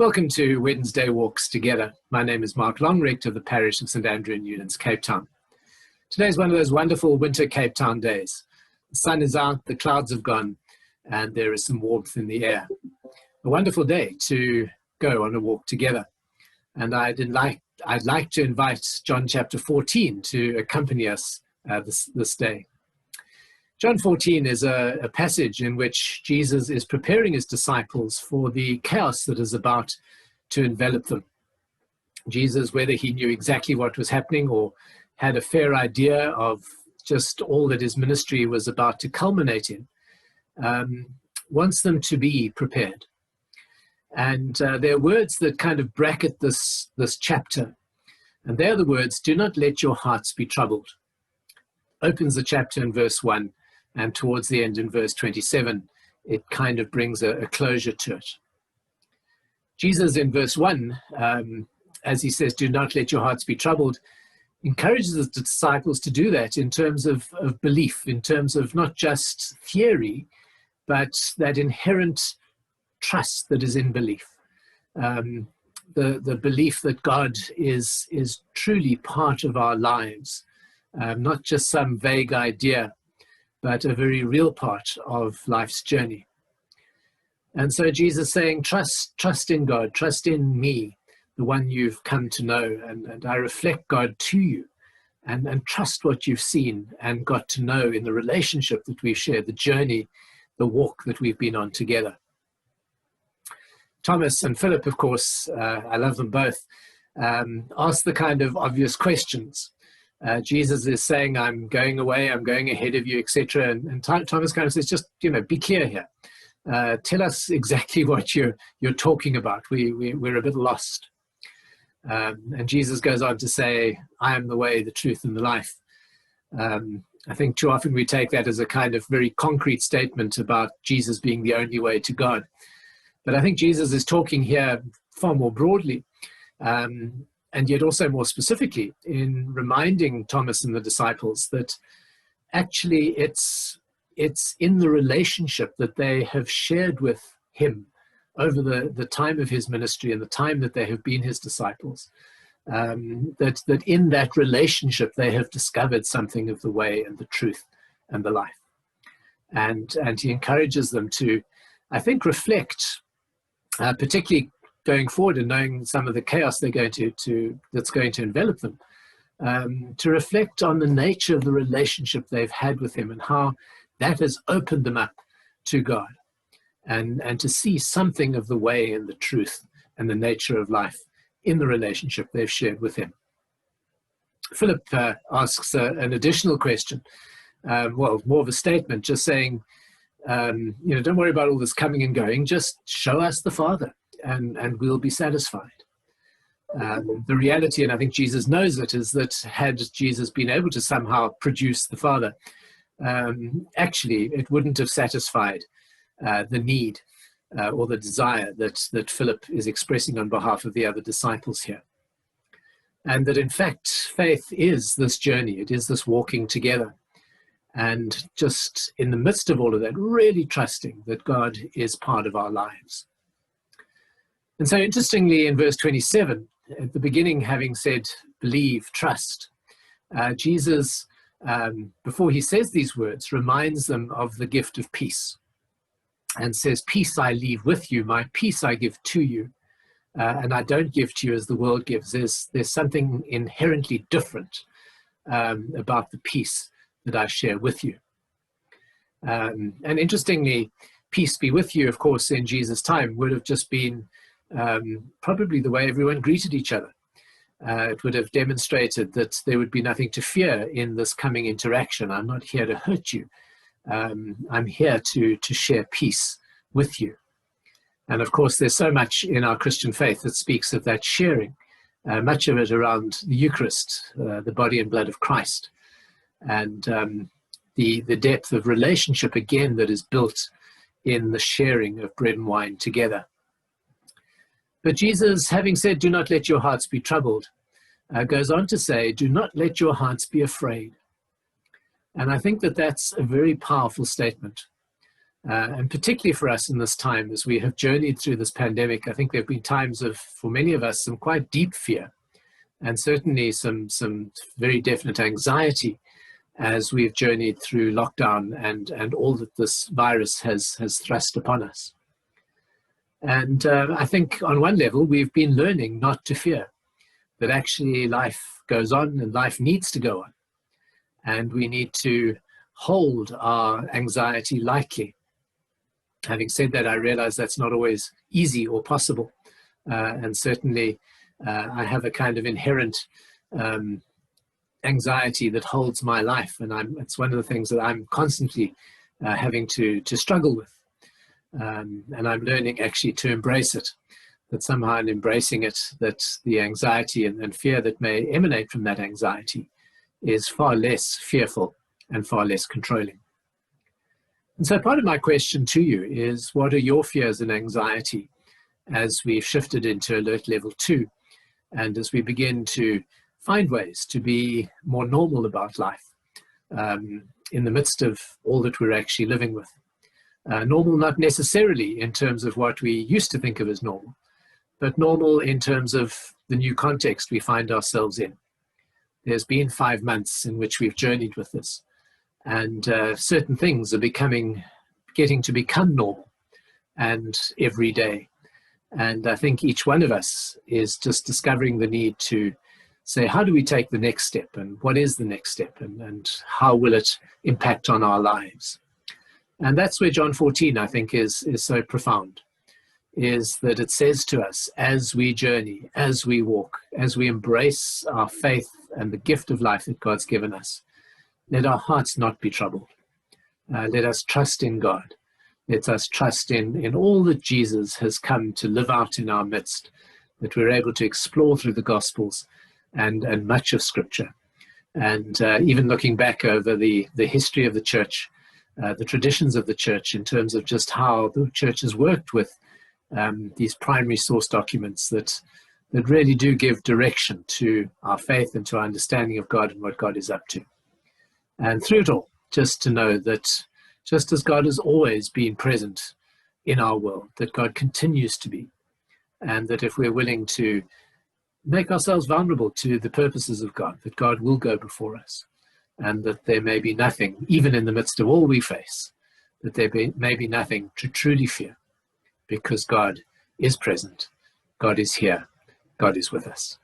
Welcome to Wednesday Walks Together. My name is Mark Long, rector of the parish of St Andrew in Newlands, Cape Town. Today is one of those wonderful winter Cape Town days. The sun is out, the clouds have gone, and there is some warmth in the air. A wonderful day to go on a walk together. And I'd like to invite John chapter 14 to accompany us this day. John 14 is a passage in which Jesus is preparing his disciples for the chaos that is about to envelop them. Jesus, whether he knew exactly what was happening or had a fair idea of just all that his ministry was about to culminate in, wants them to be prepared. And there are words that kind of bracket this chapter. And they're the words, "Do not let your hearts be troubled." Opens the chapter in verse 1. And towards the end in verse 27, it kind of brings a closure to it. Jesus in verse 1, as he says, "Do not let your hearts be troubled," encourages the disciples to do that in terms of belief, in terms of not just theory, but that inherent trust that is in belief. The belief that God is truly part of our lives, not just some vague idea, but a very real part of life's journey. And so Jesus saying, trust in God, trust in me, the one you've come to know, and I reflect God to you, and trust what you've seen and got to know in the relationship that we've shared, the journey, the walk that we've been on together. Thomas and Philip, of course, I love them both, ask the kind of obvious questions. Jesus is saying, "I'm going away, I'm going ahead of you," etc. And Thomas kind of says, just, be clear here. Tell us exactly what you're talking about. We're a bit lost. And Jesus goes on to say, "I am the way, the truth, and the life." I think too often we take that as a kind of very concrete statement about Jesus being the only way to God. But I think Jesus is talking here far more broadly. And yet also more specifically in reminding Thomas and the disciples that actually it's in the relationship that they have shared with him over the time of his ministry and the time that they have been his disciples, that in that relationship they have discovered something of the way and the truth and the life. And he encourages them to, I think, reflect, particularly going forward and knowing some of the chaos they're going that's going to envelop them, to reflect on the nature of the relationship they've had with him and how that has opened them up to God, and to see something of the way and the truth and the nature of life in the relationship they've shared with him. Philip asks an additional question, more of a statement, just saying, don't worry about all this coming and going, just show us the Father. And we'll be satisfied. The reality, and I think Jesus knows it, is that had Jesus been able to somehow produce the Father, actually it wouldn't have satisfied the need or the desire that Philip is expressing on behalf of the other disciples here. And that in fact, faith is this journey, it is this walking together. And just in the midst of all of that, really trusting that God is part of our lives. And so interestingly, in verse 27, at the beginning, having said, believe, trust, Jesus, before he says these words, reminds them of the gift of peace and says, "Peace I leave with you, my peace I give to you, and I don't give to you as the world gives." There's something inherently different about the peace that I share with you. And interestingly, peace be with you, of course, in Jesus' time would have just been probably the way everyone greeted each other. It would have demonstrated that there would be nothing to fear in this coming interaction. I'm not here to hurt you. I'm here to share peace with you. And of course, there's so much in our Christian faith that speaks of that sharing, much of it around the Eucharist, the body and blood of Christ, and the depth of relationship, again, that is built in the sharing of bread and wine together. But Jesus, having said, "Do not let your hearts be troubled," goes on to say, "Do not let your hearts be afraid." And I think that that's a very powerful statement. And particularly for us in this time, as we have journeyed through this pandemic, I think there have been times of, for many of us, some quite deep fear, and certainly some very definite anxiety as we've journeyed through lockdown and all that this virus has thrust upon us. And I think on one level, we've been learning not to fear, that actually life goes on and life needs to go on. And we need to hold our anxiety lightly. Having said that, I realize that's not always easy or possible. And certainly I have a kind of inherent anxiety that holds my life. And it's one of the things that I'm constantly having to struggle with. And I'm learning actually to embrace it, that somehow in embracing it, that the anxiety and fear that may emanate from that anxiety is far less fearful and far less controlling. And so part of my question to you is, what are your fears and anxiety as we've shifted into alert level 2, and as we begin to find ways to be more normal about life in the midst of all that we're actually living with? Normal not necessarily in terms of what we used to think of as normal, but normal in terms of the new context we find ourselves in. There's been 5 months in which we've journeyed with this, and certain things are getting to become normal and every day. And I think each one of us is just discovering the need to say, how do we take the next step, and what is the next step, and how will it impact on our lives? And that's where John 14, I think, is so profound, is that it says to us, as we journey, as we walk, as we embrace our faith and the gift of life that God's given us, let our hearts not be troubled. Let us trust in God. Let us trust in all that Jesus has come to live out in our midst, that we're able to explore through the Gospels and much of Scripture. And even looking back over the history of the church, the traditions of the church in terms of just how the church has worked with these primary source documents that really do give direction to our faith and to our understanding of God and what God is up to. And through it all, just to know that just as God has always been present in our world, that God continues to be, and that if we're willing to make ourselves vulnerable to the purposes of God, that God will go before us, and that there may be nothing, even in the midst of all we face, that there may be nothing to truly fear, because God is present, God is here, God is with us.